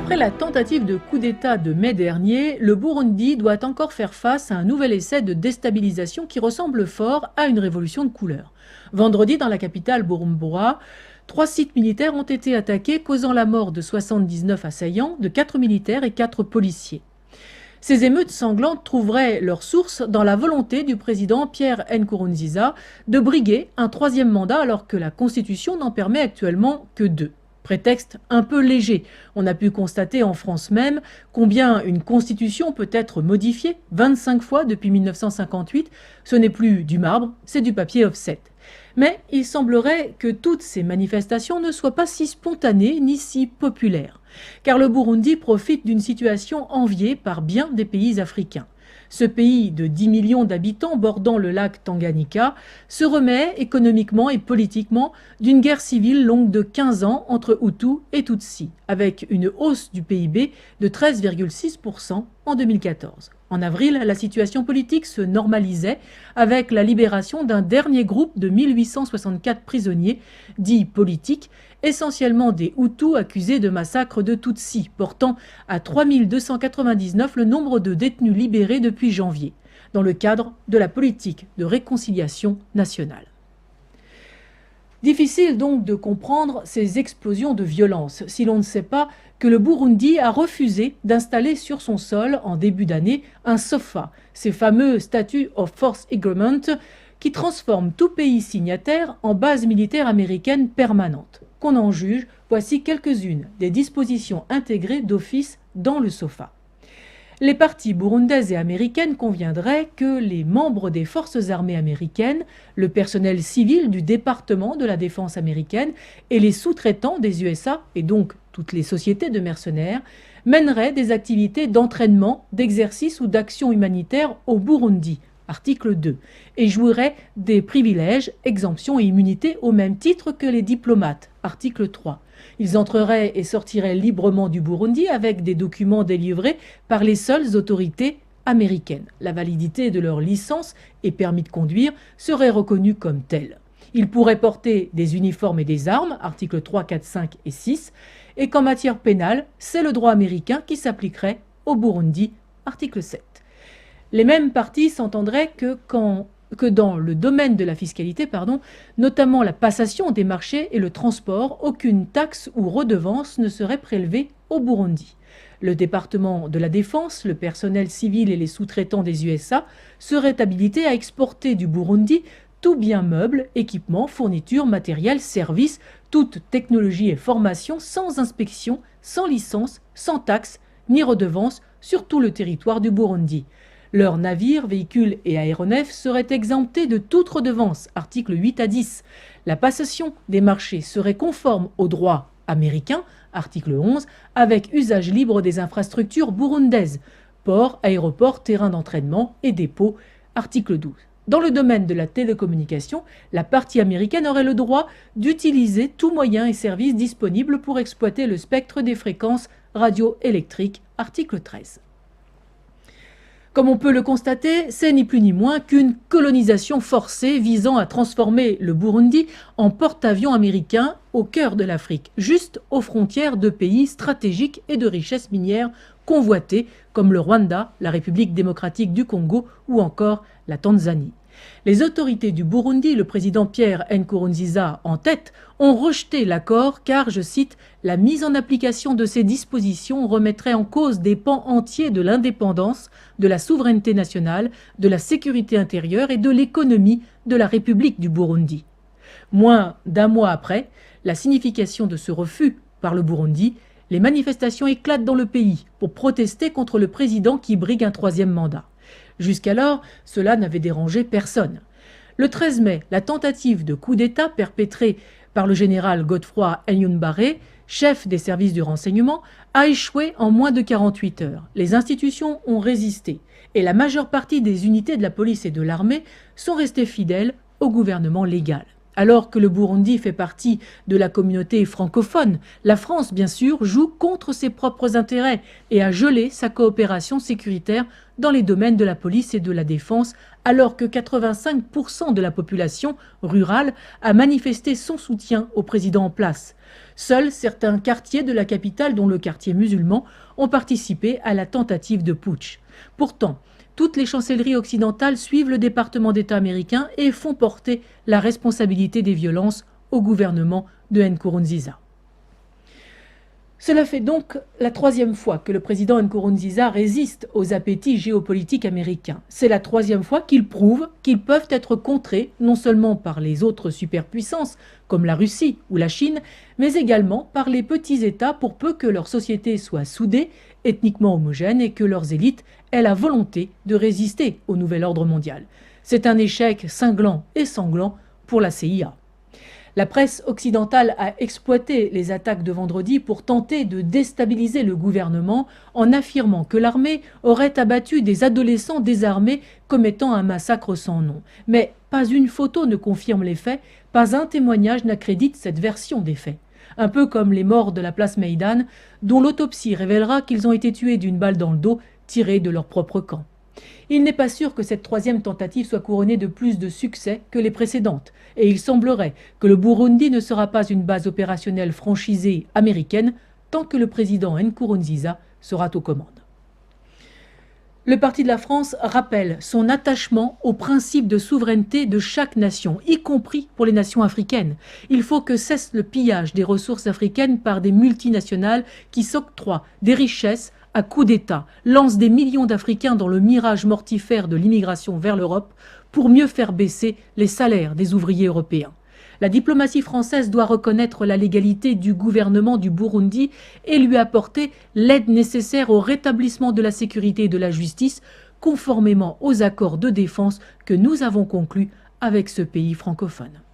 Après la tentative de coup d'État de mai dernier, le Burundi doit encore faire face à un nouvel essai de déstabilisation qui ressemble fort à une révolution de couleur. Vendredi, dans la capitale Bujumbura, 3 sites militaires ont été attaqués, causant la mort de 79 assaillants, de 4 militaires et 4 policiers. Ces émeutes sanglantes trouveraient leur source dans la volonté du président Pierre Nkurunziza de briguer un 3e mandat alors que la Constitution n'en permet actuellement que 2. Prétexte un peu léger. On a pu constater en France même combien une constitution peut être modifiée 25 fois depuis 1958. Ce n'est plus du marbre, c'est du papier offset. Mais il semblerait que toutes ces manifestations ne soient pas si spontanées ni si populaires. Car le Burundi profite d'une situation enviée par bien des pays africains. Ce pays de 10 millions d'habitants bordant le lac Tanganyika se remet économiquement et politiquement d'une guerre civile longue de 15 ans entre Hutus et Tutsis, avec une hausse du PIB de 13,6% en 2014. En avril, la situation politique se normalisait avec la libération d'un dernier groupe de 1864 prisonniers, dits politiques, essentiellement des Hutus accusés de massacre de Tutsis, portant à 3299 le nombre de détenus libérés depuis janvier, dans le cadre de la politique de réconciliation nationale. Difficile donc de comprendre ces explosions de violence si l'on ne sait pas que le Burundi a refusé d'installer sur son sol en début d'année un SOFA, ces fameux Statute of Force Agreement qui transforment tout pays signataire en base militaire américaine permanente. Qu'on en juge, voici quelques-unes des dispositions intégrées d'office dans le SOFA. Les parties burundaises et américaines conviendraient que les membres des forces armées américaines, le personnel civil du département de la défense américaine et les sous-traitants des USA, et donc toutes les sociétés de mercenaires, mèneraient des activités d'entraînement, d'exercice ou d'action humanitaire au Burundi, article 2, et jouiraient des privilèges, exemptions et immunités au même titre que les diplomates, article 3. Ils entreraient et sortiraient librement du Burundi avec des documents délivrés par les seules autorités américaines. La validité de leur licence et permis de conduire serait reconnue comme telle. Ils pourraient porter des uniformes et des armes, articles 3, 4, 5 et 6, et qu'en matière pénale, c'est le droit américain qui s'appliquerait au Burundi, article 7. Les mêmes parties s'entendraient que dans le domaine de la fiscalité, notamment la passation des marchés et le transport, aucune taxe ou redevance ne serait prélevée au Burundi. Le département de la Défense, le personnel civil et les sous-traitants des USA seraient habilités à exporter du Burundi tout bien meuble, équipement, fourniture, matériel, services, toute technologie et formation sans inspection, sans licence, sans taxe ni redevance sur tout le territoire du Burundi. Leurs navires, véhicules et aéronefs seraient exemptés de toute redevance, articles 8 à 10. La passation des marchés serait conforme au droit américain, article 11, avec usage libre des infrastructures burundaises, ports, aéroports, terrains d'entraînement et dépôts, article 12. Dans le domaine de la télécommunication, la partie américaine aurait le droit d'utiliser tout moyen et service disponible pour exploiter le spectre des fréquences radioélectriques, article 13. Comme on peut le constater, c'est ni plus ni moins qu'une colonisation forcée visant à transformer le Burundi en porte-avions américain au cœur de l'Afrique, juste aux frontières de pays stratégiques et de richesses minières convoités comme le Rwanda, la République démocratique du Congo ou encore la Tanzanie. Les autorités du Burundi, le président Pierre Nkurunziza en tête, ont rejeté l'accord car, je cite, « la mise en application de ces dispositions remettrait en cause des pans entiers de l'indépendance, de la souveraineté nationale, de la sécurité intérieure et de l'économie de la République du Burundi ». Moins d'un mois après, la signification de ce refus par le Burundi, les manifestations éclatent dans le pays pour protester contre le président qui brigue un 3e mandat. Jusqu'alors, cela n'avait dérangé personne. Le 13 mai, la tentative de coup d'État perpétrée par le général Godefroy Enyumbaré, chef des services du renseignement, a échoué en moins de 48 heures. Les institutions ont résisté et la majeure partie des unités de la police et de l'armée sont restées fidèles au gouvernement légal. Alors que le Burundi fait partie de la communauté francophone, la France, bien sûr, joue contre ses propres intérêts et a gelé sa coopération sécuritaire dans les domaines de la police et de la défense, alors que 85% de la population rurale a manifesté son soutien au président en place. Seuls certains quartiers de la capitale, dont le quartier musulman, ont participé à la tentative de putsch. Pourtant, toutes les chancelleries occidentales suivent le département d'État américain et font porter la responsabilité des violences au gouvernement de Nkurunziza. Cela fait donc la troisième fois que le président Nkurunziza résiste aux appétits géopolitiques américains. C'est la troisième fois qu'ils prouvent qu'ils peuvent être contrés non seulement par les autres superpuissances comme la Russie ou la Chine, mais également par les petits États pour peu que leur société soit soudée, ethniquement homogène et que leurs élites aient la volonté de résister au nouvel ordre mondial. C'est un échec cinglant et sanglant pour la CIA. La presse occidentale a exploité les attaques de vendredi pour tenter de déstabiliser le gouvernement en affirmant que l'armée aurait abattu des adolescents désarmés commettant un massacre sans nom. Mais pas une photo ne confirme les faits, pas un témoignage n'accrédite cette version des faits. Un peu comme les morts de la place Maïdan, dont l'autopsie révélera qu'ils ont été tués d'une balle dans le dos tirée de leur propre camp. Il n'est pas sûr que cette troisième tentative soit couronnée de plus de succès que les précédentes, et il semblerait que le Burundi ne sera pas une base opérationnelle franchisée américaine tant que le président Nkurunziza sera aux commandes. Le Parti de la France rappelle son attachement au principe de souveraineté de chaque nation, y compris pour les nations africaines. Il faut que cesse le pillage des ressources africaines par des multinationales qui s'octroient des richesses à coup d'État, lancent des millions d'Africains dans le mirage mortifère de l'immigration vers l'Europe pour mieux faire baisser les salaires des ouvriers européens. La diplomatie française doit reconnaître la légalité du gouvernement du Burundi et lui apporter l'aide nécessaire au rétablissement de la sécurité et de la justice, conformément aux accords de défense que nous avons conclus avec ce pays francophone.